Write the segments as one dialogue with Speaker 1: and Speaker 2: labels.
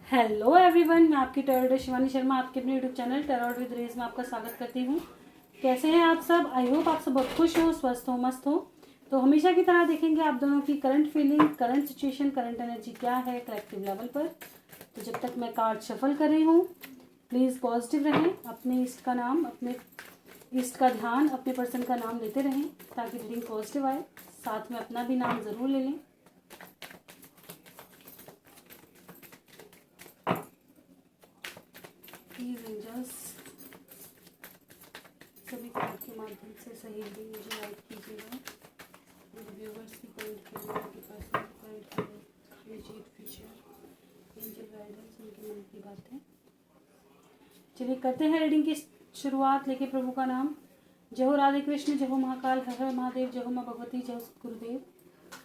Speaker 1: Hello everyone, मैं आपकी tarot Shivani Sharma आपके अपने YouTube channel tarot with rage में आपका स्वागत करती हूँ। कैसे हैं आप सब? आई होप आप सब बहुत खुश हो, स्वस्थ हो, मस्त हो। तो हमेशा की तरह देखेंगे आप दोनों की current feeling, current situation, current energy क्या है कलेक्टिव लेवल पर। तो जब तक मैं कार्ड शफल कर रही हूँ, प्लीज़ पॉजिटिव रहें, अपने ईस्ट का नाम, अपने ईस्ट का ध्यान, अपने पर्सन का नाम लेते रहें ताकि रीडिंग पॉजिटिव आए। साथ में अपना भी नाम ज़रूर ले लें। प्लीज एंजल्स सभी कार्ड के माध्यम से सही रीडिंग मुझे गाइड कीजिएगा। मेरे व्यूवर्स की करंट फीलिंग, उनके personal current feeling, immediate future, angel guidance, उनके मन की बातें। चलिए करते हैं रीडिंग की शुरुआत। लेके प्रभु का नाम। जय हो राधे कृष्ण, जय हो महाकाल, हर हर महादेव, जय हो माँ भगवती, जय हो सतगुरुदेव।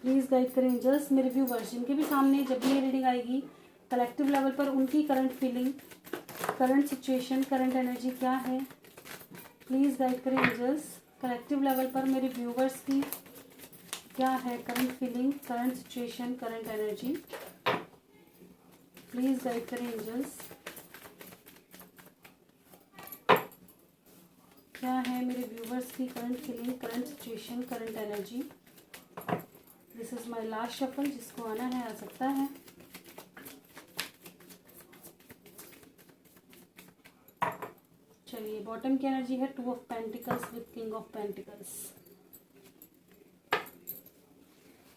Speaker 1: प्लीज़ गाइड करें एंजल्स मेरे व्यूवर्स जिनके भी सामने जब भी ये रीडिंग आएगी कलेक्टिव लेवल पर, उनकी current feeling, current situation, current energy क्या है। प्लीज़ गाइड करें एंजल्स कलेक्टिव लेवल पर मेरे व्यूवर्स की क्या है current feeling, current situation, current energy. Please guide करें एंजल्स क्या है मेरे व्यूवर्स की current feeling, current situation, current energy. This is my last shuffle, जिसको आना है आ सकता है। चलिए, बॉटम की एनर्जी है 2 of pentacles with king of pentacles.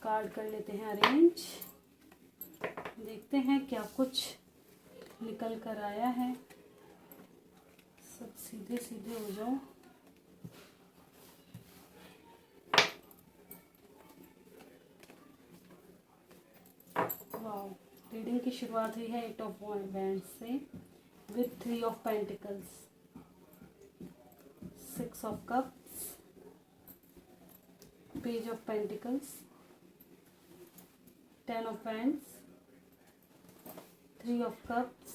Speaker 1: Card कर लेते हैं अरेंज, देखते हैं क्या कुछ निकल कर आया है। सब सीधे सीधे हो जाओ। वाओ, रीडिंग की शुरुआत हुई है 8 ऑफ वैंड्स से with 3 of pentacles, 6 of cups, page of pentacles, 10 of wands, 3 of cups,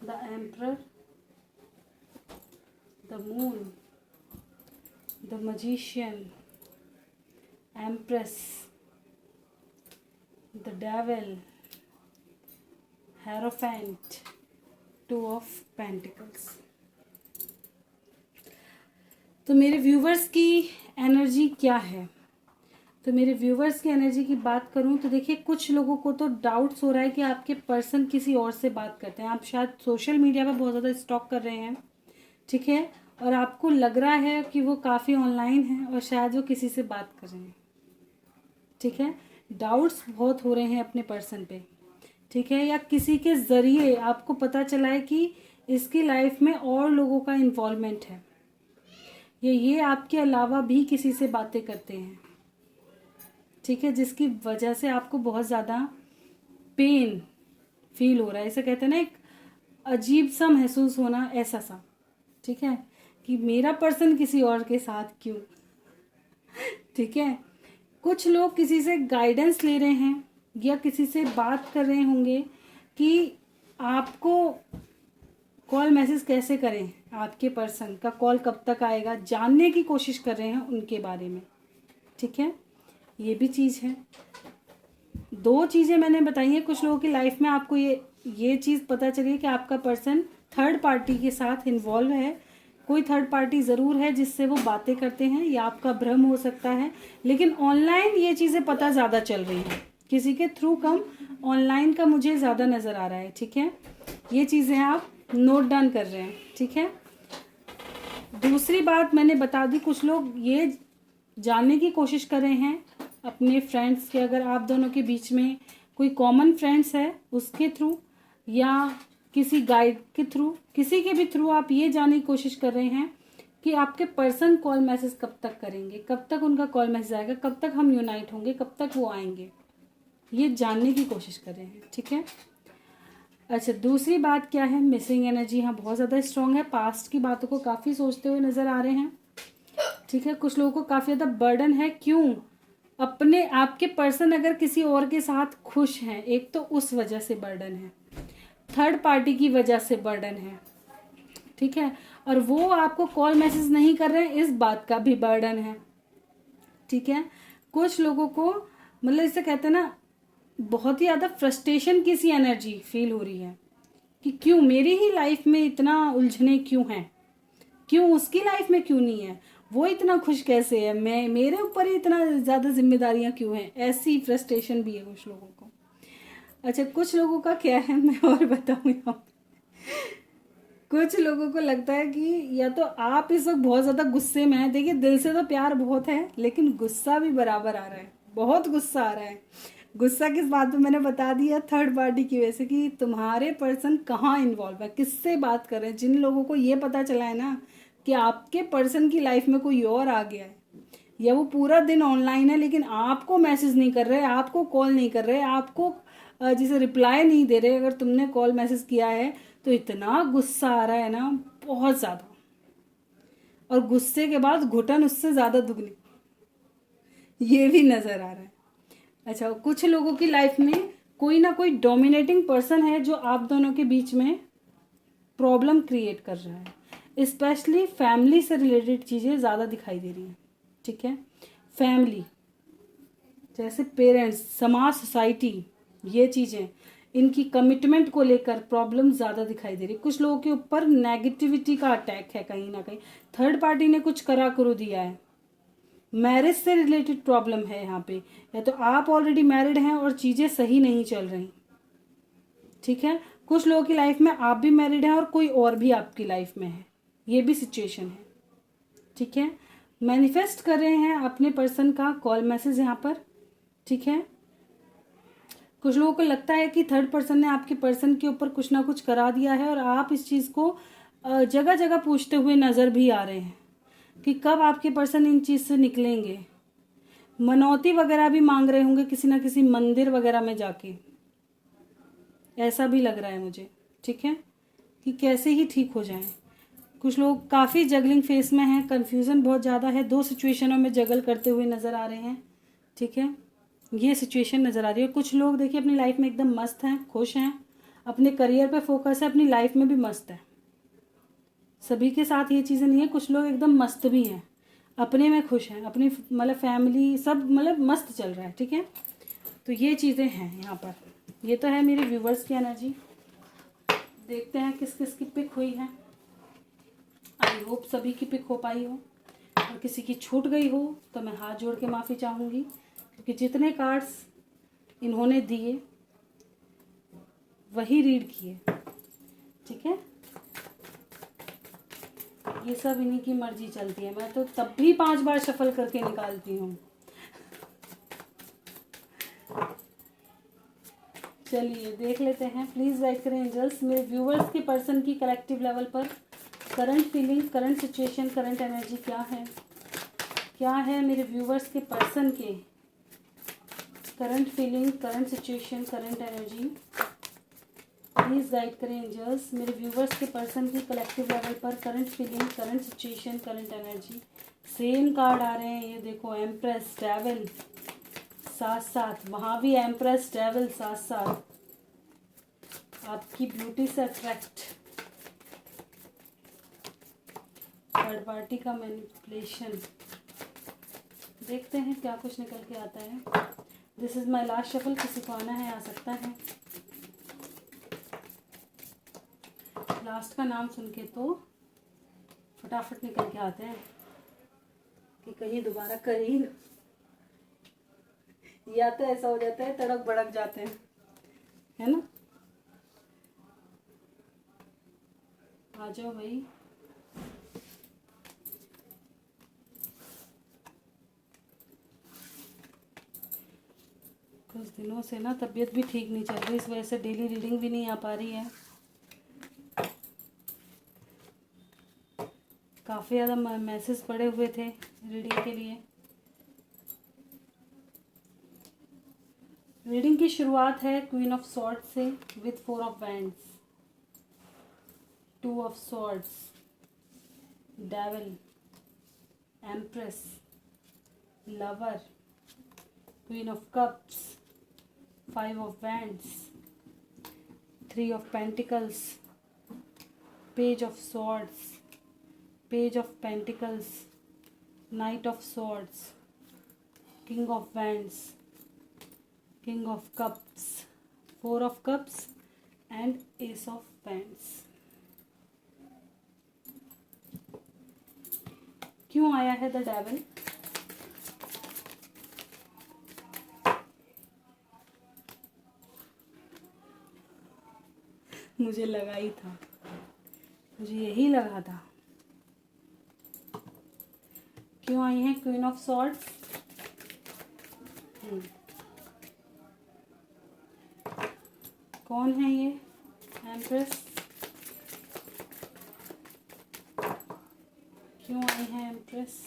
Speaker 1: the emperor, the moon, the magician, empress, the devil, hierophant, 2 of pentacles. तो मेरे व्यूवर्स की एनर्जी क्या है? तो मेरे व्यूवर्स की एनर्जी की बात करूं तो देखिए, कुछ लोगों को तो डाउट्स हो रहा है कि आपके पर्सन किसी और से बात करते हैं। आप शायद सोशल मीडिया पे बहुत ज़्यादा स्टॉक कर रहे हैं, ठीक है, और आपको लग रहा है कि वो काफ़ी ऑनलाइन है और शायद वो किसी से बात कर रहे हैं, ठीक है। डाउट्स बहुत हो रहे हैं अपने पर्सन पे, ठीक है, या किसी के ज़रिए आपको पता चला है कि इसकी लाइफ में और लोगों का इन्वॉल्वमेंट है, ये आपके अलावा भी किसी से बातें करते हैं, ठीक है, जिसकी वजह से आपको बहुत ज़्यादा पेन फील हो रहा है। ऐसे कहते हैं ना, एक अजीब सा महसूस होना, ऐसा सा, ठीक है, कि मेरा पर्सन किसी और के साथ क्यों, ठीक है। कुछ लोग किसी से गाइडेंस ले रहे हैं या किसी से बात कर रहे होंगे कि आपको कॉल मैसेज कैसे करें, आपके पर्सन का कॉल कब तक आएगा, जानने की कोशिश कर रहे हैं उनके बारे में, ठीक है। ये भी चीज़ है। 2 चीज़ें मैंने बताई हैं। कुछ लोगों की लाइफ में आपको ये चीज़ पता चली है कि आपका पर्सन थर्ड पार्टी के साथ इन्वॉल्व है। कोई थर्ड पार्टी ज़रूर है जिससे वो बातें करते हैं, या आपका भ्रम हो सकता है, लेकिन ऑनलाइन ये चीज़ें पता ज़्यादा चल रही हैं, किसी के थ्रू कम, ऑनलाइन का मुझे ज़्यादा नज़र आ रहा है, ठीक है। ये चीज़ें आप नोट डाउन कर रहे हैं, ठीक है। दूसरी बात मैंने बता दी, कुछ लोग ये जानने की कोशिश कर रहे हैं अपने फ्रेंड्स के, अगर आप दोनों के बीच में कोई कॉमन फ्रेंड्स है उसके थ्रू, या किसी गाइड के थ्रू, किसी के भी थ्रू आप ये जानने की कोशिश कर रहे हैं कि आपके पर्सन कॉल मैसेज कब तक करेंगे, कब तक उनका कॉल मैसेज आएगा, कब तक हम यूनाइट होंगे, कब तक वो आएंगे, ये जानने की कोशिश कर रहे हैं, ठीक है। अच्छा, दूसरी बात क्या है, मिसिंग एनर्जी यहाँ बहुत ज़्यादा स्ट्रांग है। पास्ट की बातों को काफ़ी सोचते हुए नज़र आ रहे हैं, ठीक है। कुछ लोगों को काफ़ी ज़्यादा बर्डन है। क्यों? अपने आपके पर्सन अगर किसी और के साथ खुश हैं, एक तो उस वजह से बर्डन है, थर्ड पार्टी की वजह से बर्डन है, ठीक है, और वो आपको कॉल मैसेज नहीं कर रहे हैं, इस बात का भी बर्डन है, ठीक है। कुछ लोगों को मतलब इसे कहते हैं ना, बहुत ही ज़्यादा फ्रस्ट्रेशन की सी एनर्जी फील हो रही है कि क्यों मेरी ही लाइफ में इतना उलझने क्यों हैं, क्यों उसकी लाइफ में क्यों नहीं है, वो इतना खुश कैसे है, मैं मेरे ऊपर ही इतना ज़्यादा जिम्मेदारियां क्यों हैं, ऐसी फ्रस्ट्रेशन भी है कुछ लोगों को। अच्छा, कुछ लोगों का क्या है मैं और बताऊँ यहाँ पे। कुछ लोगों को लगता है कि या तो आप इस वक्त बहुत ज़्यादा गुस्से में हैं, देखिए दिल से तो प्यार बहुत है लेकिन गुस्सा भी बराबर आ रहा है, बहुत गुस्सा आ रहा है। गुस्सा किस बात पे मैंने बता दिया, थर्ड पार्टी की वजह से, कि तुम्हारे पर्सन कहाँ इन्वॉल्व है, किससे बात कर रहे हैं। जिन लोगों को ये पता चला है ना कि आपके पर्सन की लाइफ में कोई और आ गया है, या वो पूरा दिन ऑनलाइन है लेकिन आपको मैसेज नहीं कर रहे, आपको कॉल नहीं कर रहे, आपको जिसे रिप्लाई नहीं दे रहे अगर तुमने कॉल मैसेज किया है, तो इतना गुस्सा आ रहा है ना, बहुत ज़्यादा। और गुस्से के बाद घुटन उससे ज़्यादा दुगनी, ये भी नज़र आ रहा है। अच्छा, कुछ लोगों की लाइफ में कोई ना कोई डोमिनेटिंग पर्सन है जो आप दोनों के बीच में प्रॉब्लम क्रिएट कर रहा है। स्पेशली फैमिली से रिलेटेड चीज़ें ज़्यादा दिखाई दे रही हैं, ठीक है। फैमिली जैसे पेरेंट्स, समाज, सोसाइटी, ये चीज़ें, इनकी कमिटमेंट को लेकर प्रॉब्लम ज़्यादा दिखाई दे रही। कुछ लोगों के ऊपर नेगेटिविटी का अटैक है, कहीं ना कहीं थर्ड पार्टी ने कुछ करा करो दिया है। मैरिज से रिलेटेड प्रॉब्लम है यहाँ पे, या तो आप ऑलरेडी मैरिड हैं और चीज़ें सही नहीं चल रही, ठीक है। कुछ लोगों की लाइफ में आप भी मैरिड हैं और कोई और भी आपकी लाइफ में है, ये भी सिचुएशन है, ठीक है। मैनिफेस्ट कर रहे हैं अपने पर्सन का कॉल मैसेज यहाँ पर, ठीक है। कुछ लोगों को लगता है कि थर्ड पर्सन ने आपके पर्सन के ऊपर कुछ ना कुछ करा दिया है और आप इस चीज़ को जगह जगह पूछते हुए नज़र भी आ रहे हैं कि कब आपके पर्सन इन चीज़ से निकलेंगे। मनौती वगैरह भी मांग रहे होंगे किसी ना किसी मंदिर वगैरह में जाके, ऐसा भी लग रहा है मुझे, ठीक है, कि कैसे ही ठीक हो जाएं। कुछ लोग काफ़ी जगलिंग फेस में हैं, कन्फ्यूज़न बहुत ज़्यादा है, दो सिचुएशनों में जगल करते हुए नज़र आ रहे हैं, ठीक है। ये सिचुएशन नज़र आ रही है। कुछ लोग देखिए अपनी लाइफ में एकदम मस्त हैं, खुश हैं, अपने करियर पे फोकस है, अपनी लाइफ में भी मस्त है। सभी के साथ ये चीज़ें नहीं है, कुछ लोग एकदम मस्त भी हैं, अपने में खुश हैं, अपनी मतलब फैमिली सब मतलब मस्त चल रहा है, ठीक है। तो ये चीज़ें हैं यहाँ पर। ये तो है मेरे व्यूवर्स की एनर्जी। देखते हैं किस किस की पिक हुई है। आई होप सभी की पिक हो पाई हो, और किसी की छूट गई हो तो मैं हाथ जोड़ के माफ़ी चाहूँगी, क्योंकि जितने कार्ड्स इन्होंने दिए वही रीड किए, ठीक है। ये सब इन्हीं की मर्जी चलती है, मैं तो तब भी 5 बार शफल करके निकालती हूँ। चलिए देख लेते हैं, प्लीज़ गाइड करें एंजल्स मेरे व्यूवर्स के पर्सन की कलेक्टिव लेवल पर current feeling, current situation, current energy क्या है मेरे व्यूवर्स के पर्सन के current feeling, current situation, current energy. Please guide करें एंजल्स मेरे व्यूवर्स के पर्सन की कलेक्टिव लेवल पर current feeling, current situation, current energy. Same card आ रहे हैं, ये देखो, एम्प्रेस, डेविल साथ साथ, वहाँ भी एम्प्रेस डेविल साथ साथ, आपकी ब्यूटी से अट्रैक्ट, थर्ड पार्टी का मैनिपुलेशन। देखते हैं क्या कुछ निकल के आता है। This is my last shuffle, किसी को आना है आ सकता है। लास्ट का नाम सुन के तो फटाफट निकल के आते हैं कि कहीं दोबारा कर ही, या तो ऐसा हो जाता है तड़क भड़क जाते हैं, है ना। आ जाओ भाई। कुछ दिनों से ना तबीयत भी ठीक नहीं चल रही, इस वजह से डेली रीडिंग भी नहीं आ पा रही है। काफ़ी ज़्यादा मैसेज पड़े हुए थे रीडिंग के लिए। रीडिंग की शुरुआत है क्वीन ऑफ सॉर्ड्स से with 4 of wands, 2 of swords, devil, empress, lover, queen of cups, 5 of wands, 3 of pentacles, page of swords, page of pentacles, night of swords, king of wands, king of cups, 4 of cups and S of paints. क्यों आया है the devil? मुझे लगा ही था, मुझे यही लगा था। क्यों आई है क्वीन ऑफ सॉर्ड्स? कौन है ये एम्प्रेस? क्यों आई है एम्प्रेस?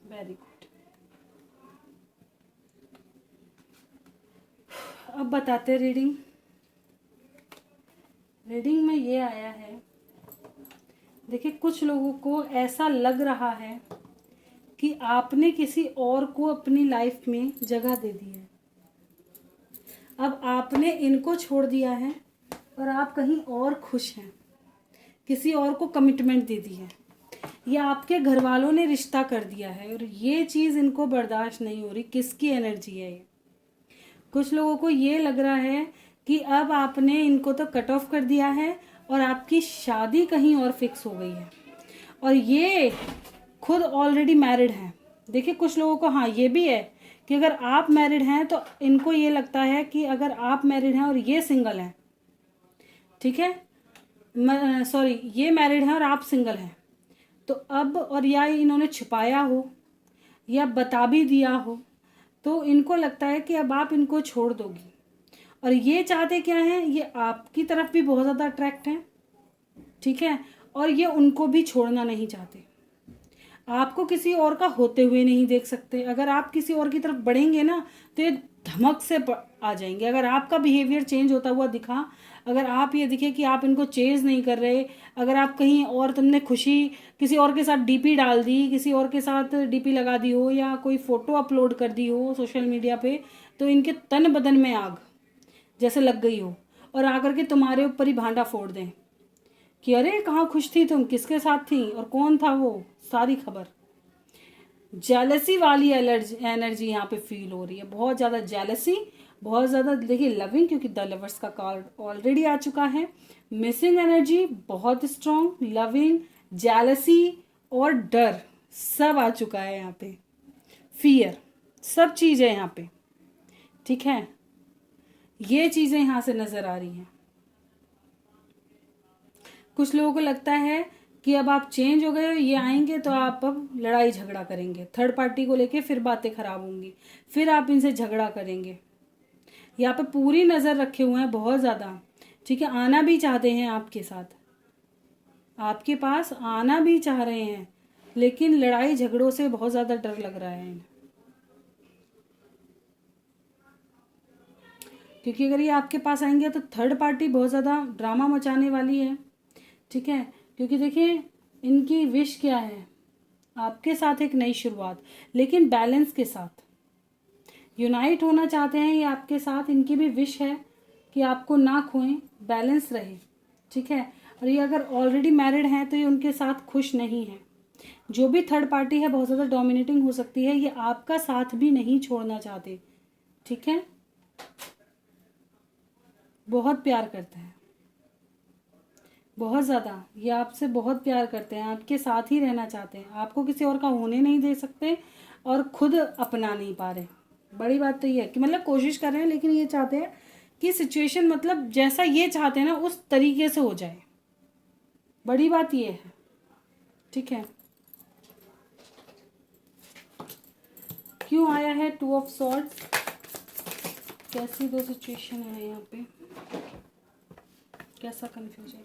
Speaker 1: Very good. अब बताते रीडिंग में ये आया है, देखिए कुछ लोगों को ऐसा लग रहा है कि आपने किसी और को अपनी लाइफ में जगह दे दी है। अब आपने इनको छोड़ दिया है और आप कहीं और खुश हैं, किसी और को कमिटमेंट दे दी है, या आपके घर वालों ने रिश्ता कर दिया है और ये चीज़ इनको बर्दाश्त नहीं हो रही। किसकी एनर्जी है ये? कुछ लोगों को ये लग रहा है कि अब आपने इनको तो कट ऑफ कर दिया है और आपकी शादी कहीं और फिक्स हो गई है और ये खुद ऑलरेडी मैरिड हैं। देखिए कुछ लोगों को हाँ ये भी है कि अगर आप मैरिड हैं तो इनको ये लगता है कि अगर आप मैरिड हैं और ये सिंगल हैं, ठीक है, सॉरी ये मैरिड हैं और आप सिंगल हैं, तो अब और या इन्होंने छुपाया हो या बता भी दिया हो, तो इनको लगता है कि अब आप इनको छोड़ दोगी। और ये चाहते क्या हैं, ये आपकी तरफ भी बहुत ज़्यादा अट्रैक्ट हैं, ठीक है, और ये उनको भी छोड़ना नहीं चाहते। आपको किसी और का होते हुए नहीं देख सकते। अगर आप किसी और की तरफ बढ़ेंगे ना तो ये धमक से आ जाएंगे। अगर आपका बिहेवियर चेंज होता हुआ दिखा, अगर आप ये दिखे कि आप इनको चेज नहीं कर रहे, अगर आप कहीं और तुमने खुशी किसी और के साथ डीपी डाल दी, किसी और के साथ डीपी लगा दी हो या कोई फ़ोटो अपलोड कर दी हो सोशल मीडिया पे, तो इनके तन बदन में आग जैसे लग गई हो और आकर के तुम्हारे ऊपर ही भांडा फोड़ दें कि अरे कहाँ खुश थी तुम, किसके साथ थी और कौन था वो, सारी खबर। जेलसी वाली एनर्जी यहाँ पे फील हो रही है, बहुत ज़्यादा जेलसी, बहुत ज़्यादा। देखिए लविंग, क्योंकि द लवर्स का कार्ड ऑलरेडी आ चुका है। मिसिंग एनर्जी बहुत स्ट्रॉन्ग, लविंग, जेलसी और डर सब आ चुका है यहाँ पे, फियर, सब चीज़ें यहाँ पे, ठीक है, ये चीज़ें यहाँ से नज़र आ रही हैं। कुछ लोगों को लगता है कि अब आप चेंज हो गए, ये आएंगे तो आप अब लड़ाई झगड़ा करेंगे, थर्ड पार्टी को लेके फिर बातें खराब होंगी, फिर आप इनसे झगड़ा करेंगे। यहाँ पे पूरी नज़र रखे हुए हैं बहुत ज़्यादा, ठीक है, आना भी चाहते हैं आपके साथ, आपके पास आना भी चाह रहे हैं, लेकिन लड़ाई झगड़ों से बहुत ज़्यादा डर लग रहा है इन्हें। क्योंकि अगर ये आपके पास आएंगे तो थर्ड पार्टी बहुत ज़्यादा ड्रामा मचाने वाली है, ठीक है, क्योंकि देखिए इनकी विश क्या है, आपके साथ एक नई शुरुआत, लेकिन बैलेंस के साथ यूनाइट होना चाहते हैं ये आपके साथ। इनकी भी विश है कि आपको ना खोएं, बैलेंस रहे, ठीक है। और ये अगर ऑलरेडी मैरिड हैं तो ये उनके साथ खुश नहीं है। जो भी थर्ड पार्टी है बहुत ज़्यादा डोमिनेटिंग हो सकती है, ये आपका साथ भी नहीं छोड़ना चाहते, ठीक है, बहुत प्यार करते हैं, बहुत ज़्यादा, ये आपसे बहुत प्यार करते हैं, आपके साथ ही रहना चाहते हैं, आपको किसी और का होने नहीं दे सकते और खुद अपना नहीं पा रहे। बड़ी बात तो ये है कि मतलब कोशिश कर रहे हैं, लेकिन ये चाहते हैं कि सिचुएशन मतलब जैसा ये चाहते हैं ना उस तरीके से हो जाए। बड़ी बात ये है, ठीक है। क्यों आया है 2 ऑफ सॉर्ड्स? कैसी दो सिचुएशन है यहाँ पे, कैसा कंफ्यूजन।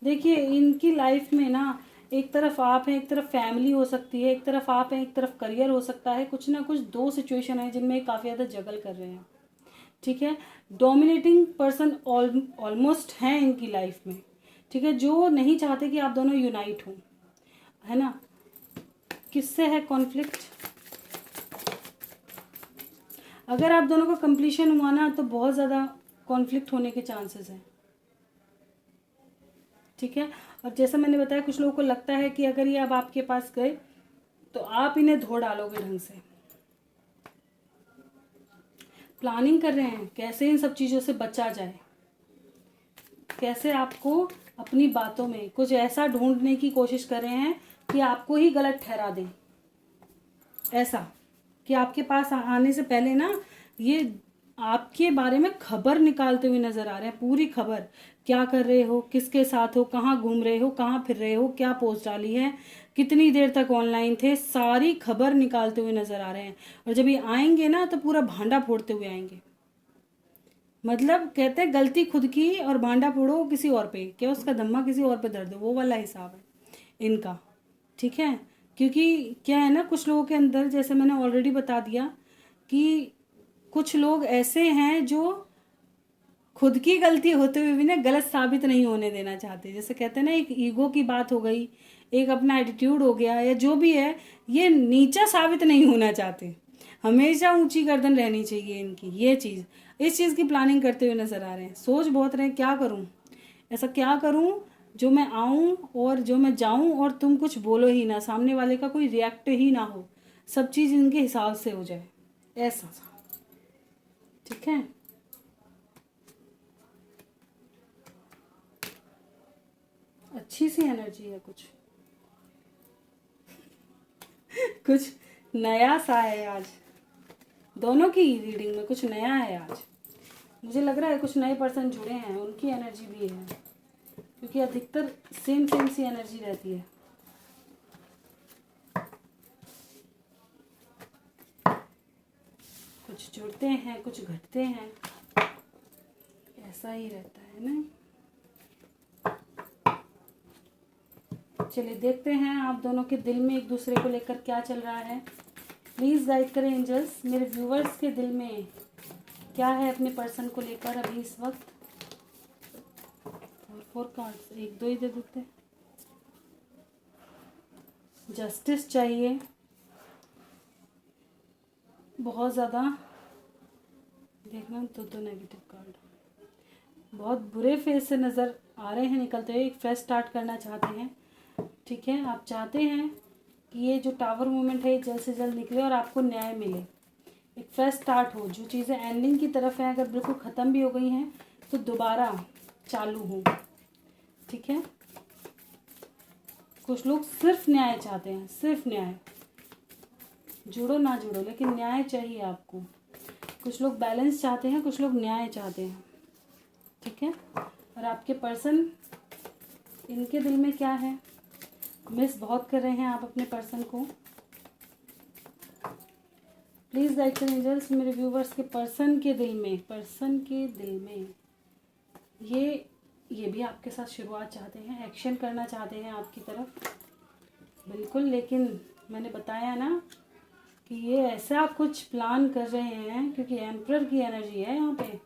Speaker 1: देखिए इनकी लाइफ में ना एक तरफ आप हैं, एक तरफ फैमिली हो सकती है, एक तरफ आप हैं, एक तरफ करियर हो सकता है, कुछ ना कुछ दो सिचुएशन है जिनमें काफ़ी ज़्यादा जगल कर रहे हैं, ठीक है। डोमिनेटिंग पर्सन ऑलमोस्ट हैं इनकी लाइफ में, ठीक है, जो नहीं चाहते कि आप दोनों यूनाइट हों, है ना। किससे है कॉन्फ्लिक्ट? अगर आप दोनों का कंप्लीशन हुआ ना तो बहुत ज़्यादा कॉन्फ्लिक्ट होने के चांसेस हैं, ठीक है। और जैसा मैंने बताया, कुछ लोगों को लगता है कि अगर ये अब आपके पास गए तो आप इन्हें धो डालोगे ढंग से। प्लानिंग कर रहे हैं कैसे इन सब चीज़ों से बचा जाए, कैसे आपको अपनी बातों में कुछ ऐसा ढूंढने की कोशिश कर रहे हैं कि आपको ही गलत ठहरा दें। ऐसा कि आपके पास आने से पहले ना ये आपके बारे में खबर निकालते हुए नजर आ रहे हैं, पूरी खबर, क्या कर रहे हो, किसके साथ हो, कहाँ घूम रहे हो, कहाँ फिर रहे हो, क्या पोस्ट डाली है, कितनी देर तक ऑनलाइन थे, सारी खबर निकालते हुए नजर आ रहे हैं। और जब ये आएंगे ना तो पूरा भांडा फोड़ते हुए आएंगे। मतलब कहते हैं गलती खुद की और भांडा फोड़ो किसी और पे, क्या उसका धम्मा किसी और पे दर्द हो, वो वाला हिसाब है इनका। ठीक है, क्योंकि क्या है ना, कुछ लोगों के अंदर, जैसे मैंने ऑलरेडी बता दिया, कि कुछ लोग ऐसे हैं जो खुद की गलती होते हुए भी ना गलत साबित नहीं होने देना चाहते। जैसे कहते हैं ना, एक ईगो की बात हो गई, एक अपना एटीट्यूड हो गया, या जो भी है, ये नीचा साबित नहीं होना चाहते, हमेशा ऊंची गर्दन रहनी चाहिए इनकी। ये चीज़, इस चीज़ की प्लानिंग करते हुए नजर आ रहे हैं। सोच बहुत रहे हैं क्या करूं, ऐसा क्या करूं जो मैं आऊं और जो मैं जाऊं और तुम कुछ बोलो ही ना, सामने वाले का कोई रिएक्ट ही ना हो, सब चीज़ इनके हिसाब से हो जाए, ऐसा। ठीक है, अच्छी सी एनर्जी है, कुछ कुछ नया सा है आज। दोनों की रीडिंग में कुछ नया है आज। मुझे लग रहा है कुछ नए पर्सन जुड़े हैं, उनकी एनर्जी भी है, क्योंकि अधिकतर सेम सेम सी एनर्जी रहती है। कुछ जुड़ते हैं, कुछ घटते हैं, ऐसा ही रहता है ना। चलिए देखते हैं आप दोनों के दिल में एक दूसरे को लेकर क्या चल रहा है। प्लीज़ गाइड करें एंजल्स, मेरे व्यूवर्स के दिल में क्या है अपने पर्सन को लेकर अभी इस वक्त। और 4 कार्ड्स, 1 2 ही दे देते। जस्टिस चाहिए, बहुत ज़्यादा देखना, 2 नेगेटिव कार्ड, बहुत बुरे फेस से नज़र आ रहे हैं निकलते हुए। एक फ्रेश स्टार्ट करना चाहते हैं। ठीक है, आप चाहते हैं कि ये जो टावर मूवमेंट है ये जल्द से जल्द निकले और आपको न्याय मिले, एक फ्रेश स्टार्ट हो। जो चीज़ें एंडिंग की तरफ हैं, अगर बिल्कुल ख़त्म भी हो गई हैं तो दोबारा चालू हो। ठीक है, कुछ लोग सिर्फ न्याय चाहते हैं, सिर्फ न्याय, जुड़ो ना जुड़ो लेकिन न्याय चाहिए आपको। कुछ लोग बैलेंस चाहते हैं, कुछ लोग न्याय चाहते हैं। ठीक है, और आपके पर्सन, इनके दिल में क्या है, मिस बहुत कर रहे हैं आप अपने पर्सन को। प्लीज़ गाइड करें एंजल्स, मेरे व्यूवर्स के पर्सन के दिल में, पर्सन के दिल में ये भी आपके साथ शुरुआत चाहते हैं, एक्शन करना चाहते हैं आपकी तरफ, बिल्कुल। लेकिन मैंने बताया ना कि ये ऐसा कुछ प्लान कर रहे हैं, क्योंकि एम्परर की एनर्जी है यहाँ पे।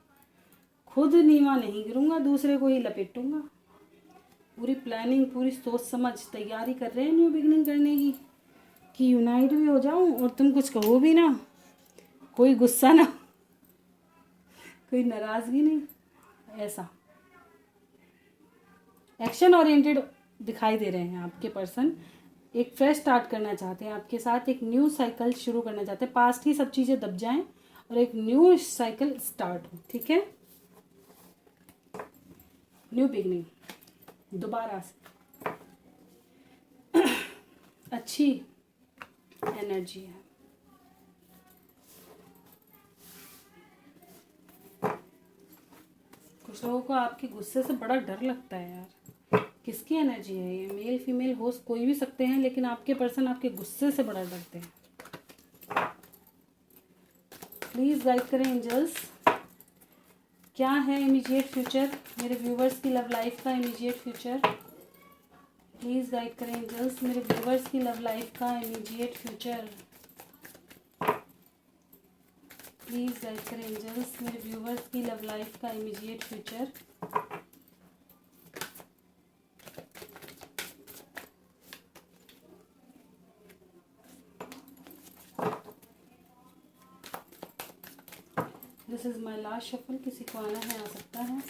Speaker 1: खुद नीवा नहीं गिरूंगा, दूसरे को ही लपेटूंगा। पूरी प्लानिंग, पूरी सोच समझ तैयारी कर रहे हैं न्यू बिगनिंग करने की, कि यूनाइट भी हो जाऊं और तुम कुछ कहो भी ना, कोई गुस्सा ना, कोई नाराज़गी नहीं, ऐसा एक्शन ओरिएंटेड दिखाई दे रहे हैं आपके पर्सन। एक फ्रेश स्टार्ट करना चाहते हैं आपके साथ, एक न्यू साइकिल शुरू करना चाहते हैं। पास्ट की सब चीज़ें दब जाएं और एक न्यू साइकिल स्टार्ट हो। ठीक है, न्यू बिगनिंग दोबारा से। अच्छी एनर्जी है। कुछ लोगों को आपके गुस्से से बड़ा डर लगता है यार। किसकी एनर्जी है ये, मेल फीमेल होस्ट कोई भी सकते हैं, लेकिन आपके पर्सन आपके गुस्से से बड़ा डरते हैं। प्लीज़ गाइड करें एंजल्स, क्या है इमीडिएट फ्यूचर, मेरे व्यूवर्स की लव लाइफ का इमीडिएट फ्यूचर। प्लीज़ गाइड करें एंजल्स, मेरे व्यूवर्स की लव लाइफ का इमीडिएट फ्यूचर। प्लीज़ गाइड करें एंजल्स, मेरे व्यूवर्स की लव लाइफ का immediate future. This is my last shuffle, किसी को आना है आ सकता है।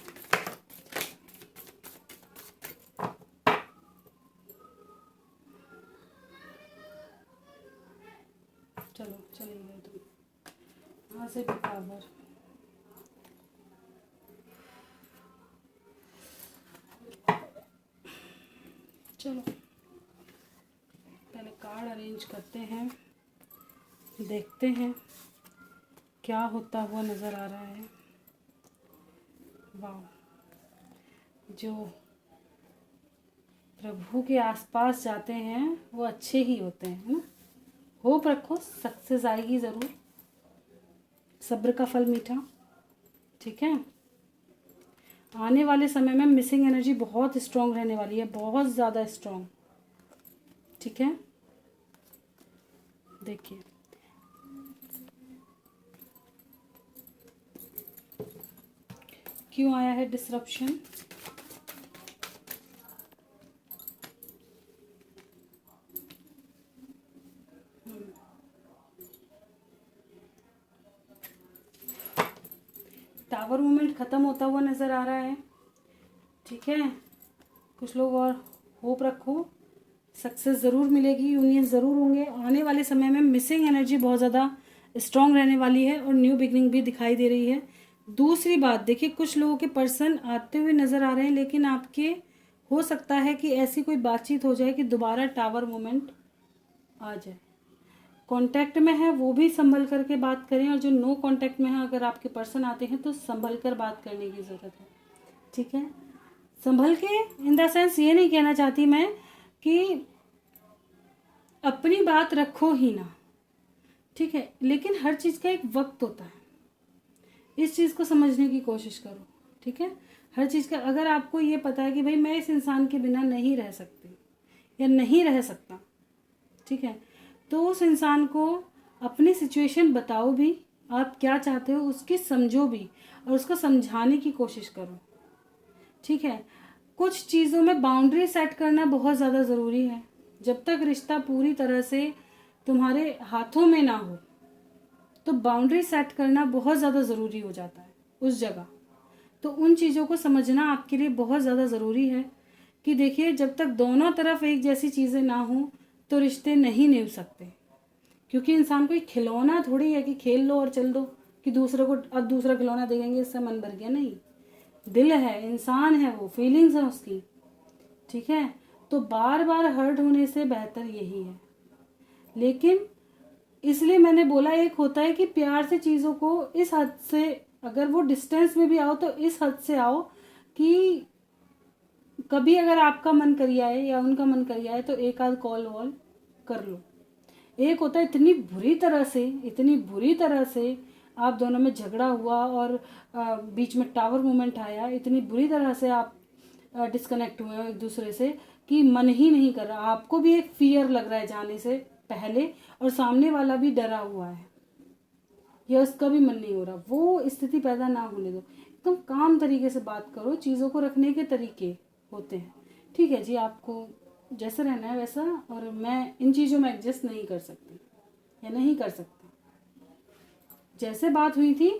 Speaker 1: चलो चली गई तुम, यहाँ से भी पावर। चलो पहले कार्ड अरेंज करते हैं, देखते हैं क्या होता हुआ नज़र आ रहा है। वाह, जो प्रभु के आसपास जाते हैं वो अच्छे ही होते हैं, है ना। होप रखो, सक्सेस आएगी ज़रूर, सब्र का फल मीठा। ठीक है, आने वाले समय में मिसिंग एनर्जी बहुत स्ट्रांग रहने वाली है, बहुत ज़्यादा स्ट्रांग। ठीक है, देखिए क्यों आया है डिसरप्शन। टावर मूवमेंट ख़त्म होता हुआ नज़र आ रहा है। ठीक है, कुछ लोग और होप रखो, सक्सेस ज़रूर मिलेगी, यूनियन ज़रूर होंगे। आने वाले समय में मिसिंग एनर्जी बहुत ज़्यादा स्ट्रांग रहने वाली है और न्यू बिगनिंग भी दिखाई दे रही है। दूसरी बात देखिए, कुछ लोगों के पर्सन आते हुए नज़र आ रहे हैं, लेकिन आपके हो सकता है कि ऐसी कोई बातचीत हो जाए कि दोबारा टावर मोमेंट आ जाए। कांटेक्ट में है वो भी संभल करके बात करें, और जो नो कांटेक्ट में है अगर आपके पर्सन आते हैं तो संभल कर बात करने की ज़रूरत है। ठीक है, संभल के इन द सेंस ये नहीं कहना चाहती मैं कि अपनी बात रखो ही ना, ठीक है, लेकिन हर चीज़ का एक वक्त होता है, इस चीज़ को समझने की कोशिश करो। ठीक है, हर चीज़ का, अगर आपको ये पता है कि भाई मैं इस इंसान के बिना नहीं रह सकती या नहीं रह सकता, ठीक है, तो उस इंसान को अपनी सिचुएशन बताओ भी, आप क्या चाहते हो उसकी समझो भी, और उसको समझाने की कोशिश करो। ठीक है, कुछ चीज़ों में बाउंड्री सेट करना बहुत ज़्यादा ज़रूरी है। जब तक रिश्ता पूरी तरह से तुम्हारे हाथों में ना हो तो बाउंड्री सेट करना बहुत ज़्यादा ज़रूरी हो जाता है उस जगह। तो उन चीज़ों को समझना आपके लिए बहुत ज़्यादा ज़रूरी है कि देखिए, जब तक दोनों तरफ एक जैसी चीज़ें ना हो तो रिश्ते नहीं निभ सकते। क्योंकि इंसान कोई खिलौना थोड़ी है कि खेल लो और चल दो, कि दूसरे को अब दूसरा खिलौना देखेंगे इससे मन भर गया, नहीं। दिल है, इंसान है, वो फीलिंग्स है उसकी। ठीक है, तो बार बार हर्ट होने से बेहतर यही है। लेकिन इसलिए मैंने बोला, एक होता है कि प्यार से चीज़ों को इस हद से, अगर वो डिस्टेंस में भी आओ तो इस हद से आओ कि कभी अगर आपका मन करिया है या उनका मन करिया है तो एक आध कॉल वॉल कर लो। एक होता है इतनी बुरी तरह से, इतनी बुरी तरह से आप दोनों में झगड़ा हुआ और बीच में टावर मूवमेंट आया, इतनी बुरी तरह से आप डिस्कनेक्ट हुए हो एक दूसरे से कि मन ही नहीं कर रहा, आपको भी एक फियर लग रहा है जाने से पहले और सामने वाला भी डरा हुआ है या उसका भी मन नहीं हो रहा। वो स्थिति पैदा ना होने दो, एकदम काम तरीके से बात करो, चीज़ों को रखने के तरीके होते हैं। ठीक है जी, आपको जैसा रहना है वैसा, और मैं इन चीज़ों में एडजस्ट नहीं कर सकती या नहीं कर सकता। जैसे बात हुई थी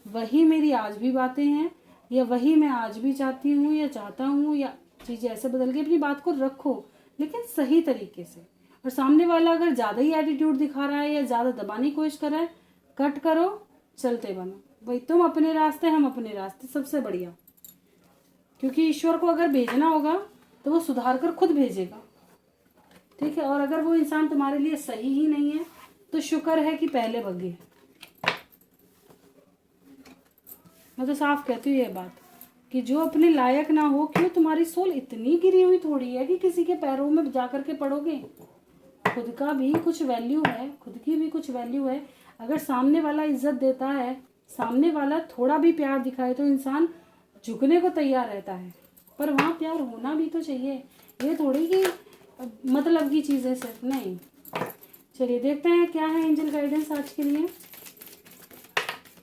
Speaker 1: वही मेरी आज भी बातें हैं, या वही मैं आज भी चाहती हूँ या चाहता हूँ, या चीज़ें ऐसे बदल के अपनी बात को रखो लेकिन सही तरीके से। और सामने वाला अगर ज़्यादा ही एटीट्यूड दिखा रहा है या ज़्यादा दबाने की कोशिश कर रहा है, कट करो, चलते बनो भाई, तुम अपने रास्ते हम अपने रास्ते, सबसे बढ़िया। क्योंकि ईश्वर को अगर भेजना होगा तो वो सुधार कर खुद भेजेगा। ठीक है, और अगर वो इंसान तुम्हारे लिए सही ही नहीं है तो शुक्र है कि पहले भगे। मैं तो साफ कहती हूँ ये बात कि जो अपने लायक ना हो, क्यों, तुम्हारी सोल इतनी गिरी हुई थोड़ी है कि किसी के पैरों में जा करके पड़ोगे। खुद का भी कुछ वैल्यू है, खुद की भी कुछ वैल्यू है। अगर सामने वाला इज्जत देता है, सामने वाला थोड़ा भी प्यार दिखाए तो इंसान झुकने को तैयार रहता है, पर वहाँ प्यार होना भी तो चाहिए। ये थोड़ी कि मतलब की चीज़ें सिर्फ नहीं। चलिए देखते हैं क्या है एंजल गाइडेंस आज के लिए।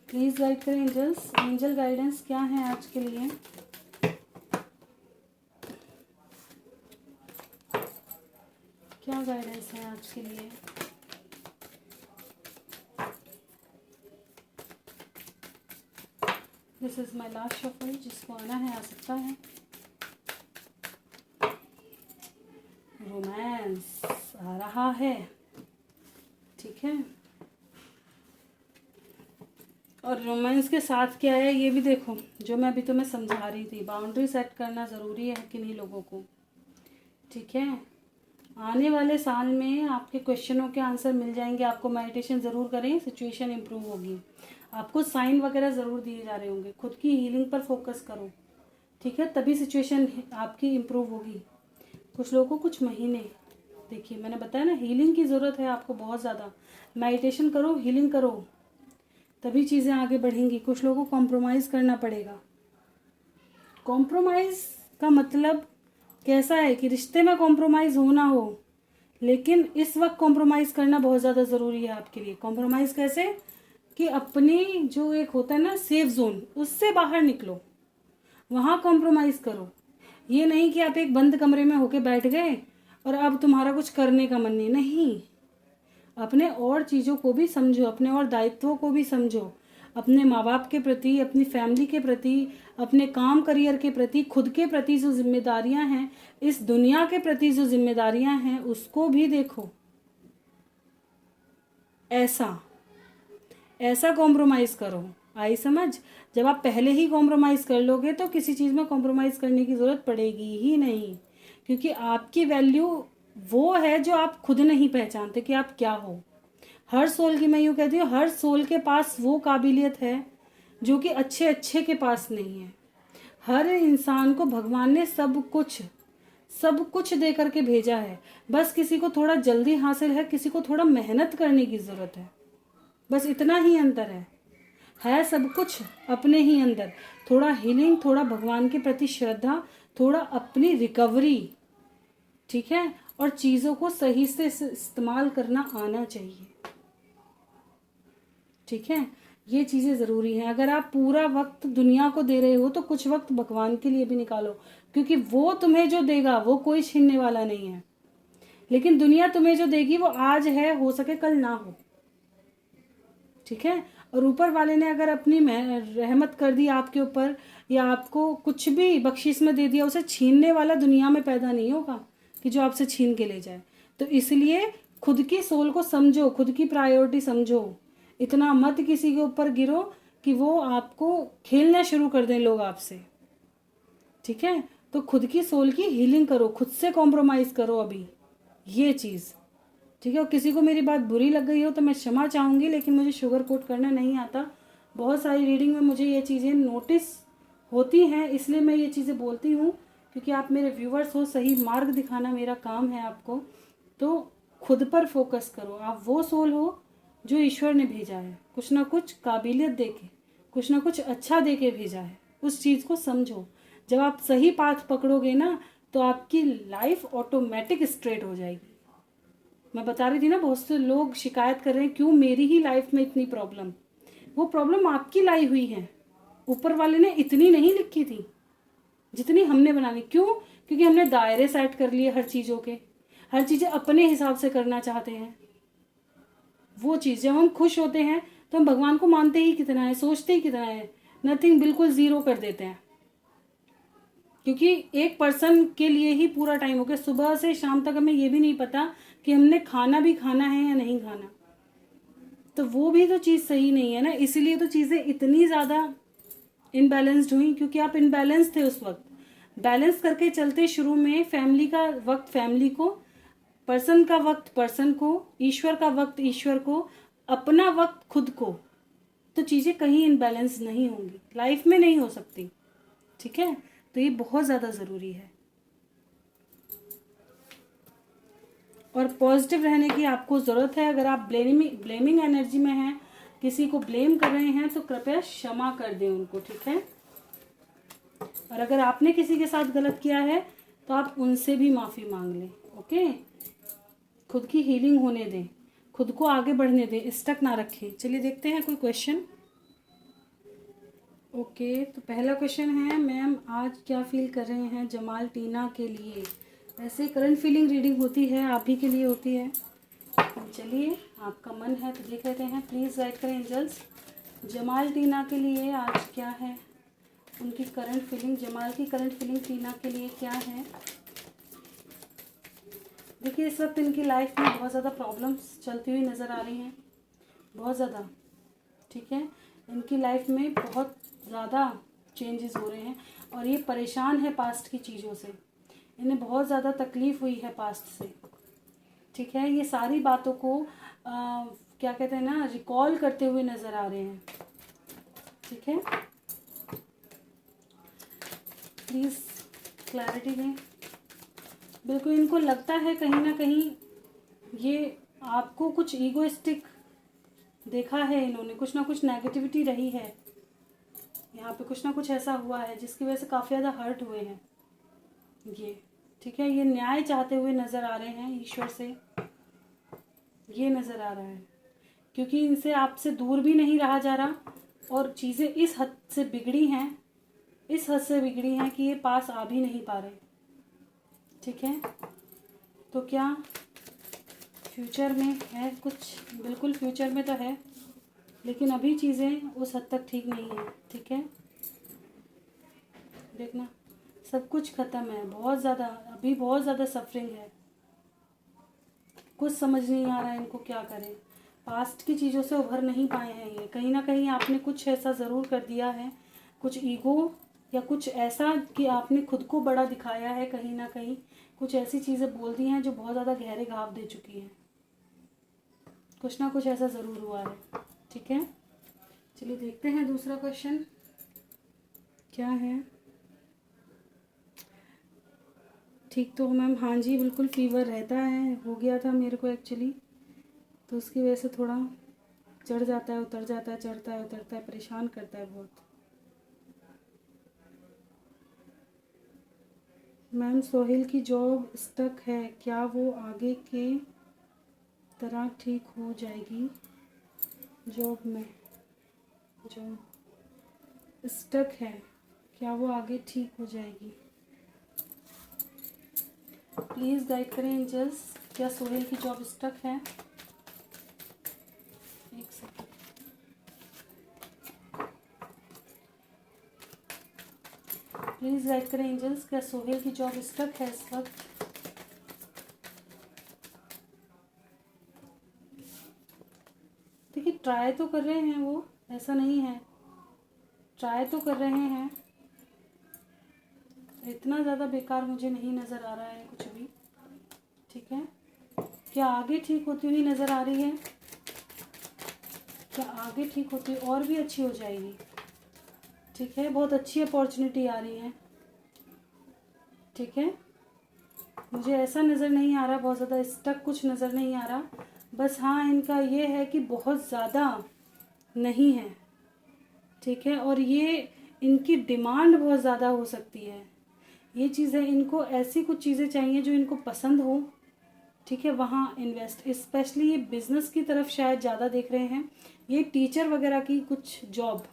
Speaker 1: प्लीज़ गाइड करें एंजल्स, एंजल गाइडेंस क्या है आज के लिए। क्या गाइडेंस है आज के लिए। This is my last shuffle, जिसको आना है आ सकता है। रोमांस आ रहा है, ठीक है। और रोमांस के साथ क्या है ये भी देखो, जो मैं अभी तुम्हें समझा रही थी, बाउंड्री सेट करना ज़रूरी है कि नहीं लोगों को, ठीक है। आने वाले साल में आपके क्वेश्चनों के आंसर मिल जाएंगे आपको। मेडिटेशन ज़रूर करें, सिचुएशन इंप्रूव होगी। आपको साइन वगैरह ज़रूर दिए जा रहे होंगे। खुद की हीलिंग पर फोकस करो, ठीक है, तभी सिचुएशन आपकी इम्प्रूव होगी। कुछ लोगों को कुछ महीने, देखिए मैंने बताया ना, हीलिंग की ज़रूरत है आपको बहुत ज़्यादा। मेडिटेशन करो, हीलिंग करो, तभी चीज़ें आगे बढ़ेंगी। कुछ लोगों को कॉम्प्रोमाइज़ करना पड़ेगा। कॉम्प्रोमाइज़ का मतलब कैसा है कि रिश्ते में कॉम्प्रोमाइज़ हो ना हो, लेकिन इस वक्त कॉम्प्रोमाइज़ करना बहुत ज़्यादा ज़रूरी है आपके लिए। कॉम्प्रोमाइज़ कैसे कि अपनी जो एक होता है ना सेफ जोन, उससे बाहर निकलो, वहाँ कॉम्प्रोमाइज़ करो। ये नहीं कि आप एक बंद कमरे में होके बैठ गए और अब तुम्हारा कुछ करने का मन नहीं। अपने और चीज़ों को भी समझो, अपने और दायित्वों को भी समझो, अपने माँ बाप के प्रति, अपनी फैमिली के प्रति, अपने काम करियर के प्रति, खुद के प्रति जो जिम्मेदारियां हैं, इस दुनिया के प्रति जो जिम्मेदारियां हैं, उसको भी देखो। ऐसा कॉम्प्रोमाइज़ करो। आई समझ? जब आप पहले ही कॉम्प्रोमाइज़ कर लोगे तो किसी चीज़ में कॉम्प्रोमाइज़ करने की ज़रूरत पड़ेगी ही नहीं, क्योंकि आपकी वैल्यू वो है जो आप खुद नहीं पहचानते कि आप क्या हो। हर सोल की, मैं यूँ कहती हूँ, हर सोल के पास वो काबिलियत है जो कि अच्छे अच्छे के पास नहीं है। हर इंसान को भगवान ने सब कुछ दे करके भेजा है, बस किसी को थोड़ा जल्दी हासिल है, किसी को थोड़ा मेहनत करने की ज़रूरत है, बस इतना ही अंतर है सब कुछ अपने ही अंदर। थोड़ा हीलिंग, थोड़ा भगवान के प्रति श्रद्धा, थोड़ा अपनी रिकवरी, ठीक है, और चीज़ों को सही से इस्तेमाल करना आना चाहिए, ठीक है। ये चीज़ें ज़रूरी हैं। अगर आप पूरा वक्त दुनिया को दे रहे हो तो कुछ वक्त भगवान के लिए भी निकालो, क्योंकि वो तुम्हें जो देगा वो कोई छीनने वाला नहीं है। लेकिन दुनिया तुम्हें जो देगी वो आज है, हो सके कल ना हो, ठीक है। और ऊपर वाले ने अगर अपनी रहमत कर दी आपके ऊपर, या आपको कुछ भी बख्शिश में दे दिया, उसे छीनने वाला दुनिया में पैदा नहीं होगा कि जो आपसे छीन के ले जाए। तो इसलिए खुद की सोल को समझो, खुद की प्रायोरिटी समझो। इतना मत किसी के ऊपर गिरो कि वो आपको खेलना शुरू कर दें लोग आपसे, ठीक है। तो खुद की सोल की हीलिंग करो, खुद से कॉम्प्रोमाइज़ करो अभी, ये चीज़, ठीक है। और किसी को मेरी बात बुरी लग गई हो तो मैं क्षमा चाहूँगी, लेकिन मुझे शुगर कोट करना नहीं आता। बहुत सारी रीडिंग में मुझे ये चीज़ें नोटिस होती हैं, इसलिए मैं ये चीज़ें बोलती हूँ, क्योंकि आप मेरे व्यूवर्स हो, सही मार्ग दिखाना मेरा काम है आपको। तो खुद पर फोकस करो। आप वो सोल हो जो ईश्वर ने भेजा है, कुछ ना कुछ काबिलियत दे के, कुछ ना कुछ अच्छा दे के भेजा है। उस चीज़ को समझो। जब आप सही पाथ पकड़ोगे ना तो आपकी लाइफ ऑटोमेटिक स्ट्रेट हो जाएगी। मैं बता रही थी ना, बहुत से लोग शिकायत कर रहे हैं क्यों मेरी ही लाइफ में इतनी प्रॉब्लम। वो प्रॉब्लम आपकी लाई हुई है, ऊपर वाले ने इतनी नहीं लिखी थी जितनी हमने बनानी। क्यों? क्योंकि हमने दायरे सेट कर लिए हर चीज़ों के, हर चीज़ें अपने हिसाब से करना चाहते हैं। वो चीज़ जब हम खुश होते हैं तो हम भगवान को मानते ही कितना है, सोचते ही कितना है, नथिंग, बिल्कुल ज़ीरो कर देते हैं। क्योंकि एक पर्सन के लिए ही पूरा टाइम हो गया, सुबह से शाम तक हमें ये भी नहीं पता कि हमने खाना भी खाना है या नहीं खाना। तो वो भी तो चीज़ सही नहीं है ना, इसीलिए तो चीज़ें इतनी ज़्यादा इनबैलेंस्ड हुई, क्योंकि आप इनबैलेंस थे उस वक्त। बैलेंस करके चलते शुरू में, फैमिली का वक्त फैमिली को, पर्सन का वक्त पर्सन को, ईश्वर का वक्त ईश्वर को, अपना वक्त खुद को, तो चीज़ें कहीं इनबैलेंस नहीं होंगी, लाइफ में नहीं हो सकती, ठीक है। तो ये बहुत ज़्यादा ज़रूरी है। और पॉजिटिव रहने की आपको ज़रूरत है। अगर आप ब्लेमिंग एनर्जी में हैं, किसी को ब्लेम कर रहे हैं, तो कृपया क्षमा कर दें उनको, ठीक है। और अगर आपने किसी के साथ गलत किया है तो आप उनसे भी माफ़ी मांग लें, ओके। खुद की हीलिंग होने दें, खुद को आगे बढ़ने दें, स्टक ना रखें। चलिए देखते हैं कोई क्वेश्चन। ओके, तो पहला क्वेश्चन है, मैम आज क्या फील कर रहे हैं जमाल टीना के लिए। ऐसे करंट फीलिंग रीडिंग होती है, आप ही के लिए होती है। चलिए, आपका मन है तो देख लेते हैं। प्लीज़ गाइड करें एंजल्स, जमाल टीना के लिए आज क्या है उनकी करंट फीलिंग, जमाल की करंट फीलिंग टीना के लिए क्या है। देखिए, इस वक्त इनकी लाइफ में बहुत ज़्यादा प्रॉब्लम्स चलती हुई नज़र आ रही हैं, बहुत ज़्यादा, ठीक है। इनकी लाइफ में बहुत ज़्यादा चेंजेस हो रहे हैं और ये परेशान है पास्ट की चीज़ों से। इन्हें बहुत ज़्यादा तकलीफ़ हुई है पास्ट से, ठीक है। ये सारी बातों को क्या कहते हैं ना, रिकॉल करते हुए नज़र आ रहे हैं, ठीक है। प्लीज़ क्लैरिटी दें। बिल्कुल इनको लगता है कहीं ना कहीं ये आपको कुछ ईगोइस्टिक देखा है इन्होंने, कुछ ना कुछ नेगेटिविटी रही है यहाँ पे, कुछ ना कुछ ऐसा हुआ है जिसकी वजह से काफ़ी ज़्यादा हर्ट हुए हैं ये, ठीक है। ये न्याय चाहते हुए नज़र आ रहे हैं ईश्वर से, ये नज़र आ रहा है, क्योंकि इनसे आपसे दूर भी नहीं रहा जा रहा और चीज़ें इस हद से बिगड़ी हैं, इस हद से बिगड़ी हैं कि ये पास आ भी नहीं पा रहे, ठीक है। तो क्या फ्यूचर में है कुछ? बिल्कुल फ्यूचर में तो है, लेकिन अभी चीज़ें उस हद तक ठीक नहीं है, ठीक है। देखना सब कुछ ख़त्म है, बहुत ज़्यादा अभी बहुत ज़्यादा सफरिंग है, कुछ समझ नहीं आ रहा है इनको क्या करें। पास्ट की चीज़ों से उभर नहीं पाए हैं ये, कहीं ना कहीं आपने कुछ ऐसा ज़रूर कर दिया है, कुछ ईगो या कुछ ऐसा कि आपने खुद को बड़ा दिखाया है, कहीं ना कहीं कुछ ऐसी चीज़ें बोल दी हैं जो बहुत ज़्यादा गहरे घाव दे चुकी हैं, कुछ ना कुछ ऐसा ज़रूर हुआ है, ठीक है। चलिए देखते हैं दूसरा क्वेश्चन क्या है। ठीक तो मैम, हाँ जी बिल्कुल फीवर रहता है, हो गया था मेरे को एक्चुअली, तो उसकी वजह से थोड़ा चढ़ जाता है उतर जाता है, चढ़ता है उतरता है, परेशान करता है बहुत। मैम सोहेल की जॉब स्टक है, क्या वो आगे के तरह ठीक हो जाएगी? जॉब में जॉब स्टक है, क्या वो आगे ठीक हो जाएगी? प्लीज़ गाइड करें एंजल्स, क्या सोहेल की जॉब स्टक है? एक सेकेंड, प्लीज़ गाइड करें एंजल्स, क्या सोहेल की जॉब स्टक है इस वक्त? देखिए ट्राई तो कर रहे हैं वो, ऐसा नहीं है, ट्राई तो कर रहे हैं, इतना ज़्यादा बेकार मुझे नहीं नज़र आ रहा है कुछ भी, ठीक है। क्या आगे ठीक होती हुई नज़र आ रही है? क्या आगे ठीक होती और भी अच्छी हो जाएगी, ठीक है। बहुत अच्छी अपॉर्चुनिटी आ रही है, ठीक है। मुझे ऐसा नज़र नहीं आ रहा बहुत ज़्यादा स्टक, कुछ नज़र नहीं आ रहा, बस हाँ इनका ये है कि बहुत ज़्यादा नहीं है, ठीक है। और ये इनकी डिमांड बहुत ज़्यादा हो सकती है, ये चीज़ें इनको ऐसी कुछ चीज़ें चाहिए जो इनको पसंद हो, ठीक है। वहाँ इन्वेस्ट, स्पेशली ये बिज़नेस की तरफ शायद ज़्यादा देख रहे हैं, ये टीचर वगैरह की कुछ जॉब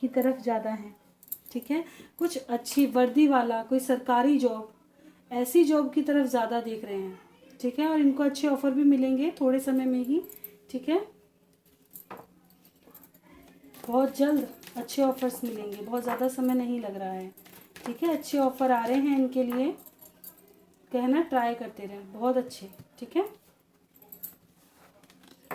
Speaker 1: की तरफ ज़्यादा है, ठीक है। कुछ अच्छी वर्दी वाला कोई सरकारी जॉब, ऐसी जॉब की तरफ ज़्यादा देख रहे हैं, ठीक है। और इनको अच्छे ऑफ़र भी मिलेंगे थोड़े समय में ही, ठीक है। बहुत जल्द अच्छे ऑफ़र्स मिलेंगे, बहुत ज़्यादा समय नहीं लग रहा है, ठीक है। अच्छे ऑफ़र आ रहे हैं इनके लिए, कहना ट्राई करते रहें, बहुत अच्छे, ठीक है।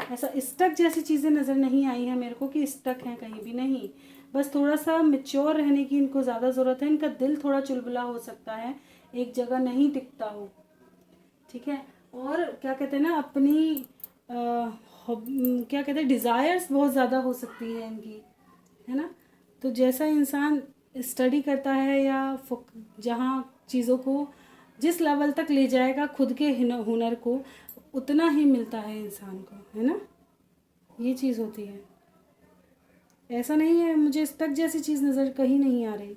Speaker 1: ऐसा स्टक जैसी चीज़ें नज़र नहीं आई हैं मेरे को कि स्टक हैं, कहीं भी नहीं, बस थोड़ा सा मेच्योर रहने की इनको ज़्यादा ज़रूरत है, इनका दिल थोड़ा चुलबुला हो सकता है, एक जगह नहीं टिकता हो, ठीक है। और क्या कहते हैं ना, अपनी क्या कहते हैं, डिज़ायर्स बहुत ज़्यादा हो सकती है इनकी, है ना। तो जैसा इंसान स्टडी करता है या जहाँ चीज़ों को जिस लेवल तक ले जाएगा खुद के हुनर को, उतना ही मिलता है इंसान को, है ना, ये चीज़ होती है। ऐसा नहीं है मुझे स्टक जैसी चीज़ नज़र कहीं नहीं आ रही,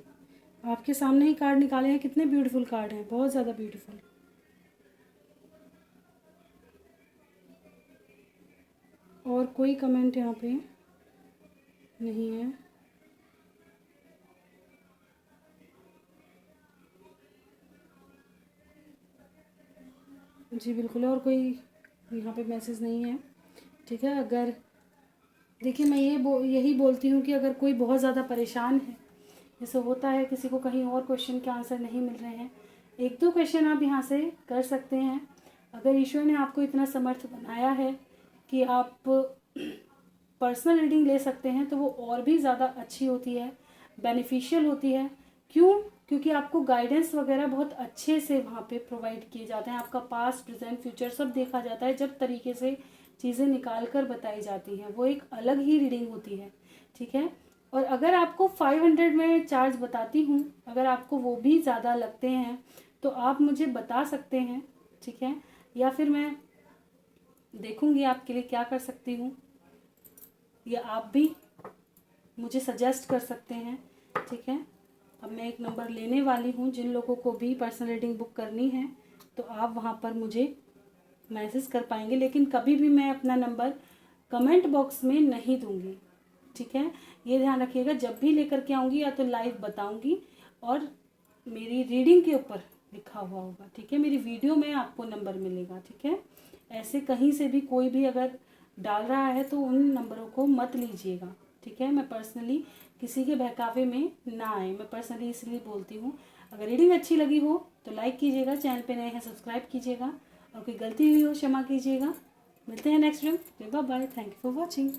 Speaker 1: आपके सामने ही कार्ड निकाले हैं, कितने ब्यूटीफुल कार्ड हैं, बहुत ज़्यादा ब्यूटीफुल। और कोई कमेंट यहाँ पे नहीं है, जी बिल्कुल, और कोई यहाँ पे मैसेज नहीं है, ठीक है। अगर देखिए मैं यही बोलती हूँ कि अगर कोई बहुत ज़्यादा परेशान है, जैसे होता है किसी को कहीं और क्वेश्चन के आंसर नहीं मिल रहे हैं, एक दो क्वेश्चन आप यहाँ से कर सकते हैं। अगर ईश्वर ने आपको इतना समर्थ बनाया है कि आप पर्सनल रीडिंग ले सकते हैं तो वो और भी ज़्यादा अच्छी होती है, बेनिफिशियल होती है। क्यों? क्योंकि आपको गाइडेंस वगैरह बहुत अच्छे से वहाँ पे प्रोवाइड किए जाते हैं, आपका पास्ट प्रेजेंट फ्यूचर सब देखा जाता है, जब तरीके से चीज़ें निकाल कर बताई जाती हैं वो एक अलग ही रीडिंग होती है, ठीक है। और अगर आपको 500 में चार्ज बताती हूँ, अगर आपको वो भी ज़्यादा लगते हैं तो आप मुझे बता सकते हैं, ठीक है, या फिर मैं देखूँगी आपके लिए क्या कर सकती हूँ, या आप भी मुझे सजेस्ट कर सकते हैं, ठीक है। अब मैं एक नंबर लेने वाली हूँ, जिन लोगों को भी पर्सनल रीडिंग बुक करनी है तो आप वहाँ पर मुझे मैसेज कर पाएंगे, लेकिन कभी भी मैं अपना नंबर कमेंट बॉक्स में नहीं दूंगी, ठीक है। ये ध्यान रखिएगा, जब भी लेकर के आऊँगी या तो लाइव बताऊँगी और मेरी रीडिंग के ऊपर लिखा हुआ होगा, ठीक है। मेरी वीडियो में आपको नंबर मिलेगा, ठीक है। ऐसे कहीं से भी कोई भी अगर डाल रहा है तो उन नंबरों को मत लीजिएगा, ठीक है। मैं पर्सनली किसी के बहकावे में ना आए, मैं पर्सनली इसलिए बोलती हूँ। अगर रीडिंग अच्छी लगी हो तो लाइक कीजिएगा, चैनल पे नए हैं सब्सक्राइब कीजिएगा, और कोई गलती हुई हो क्षमा कीजिएगा। मिलते हैं next video. Bye bye, thank you for watching.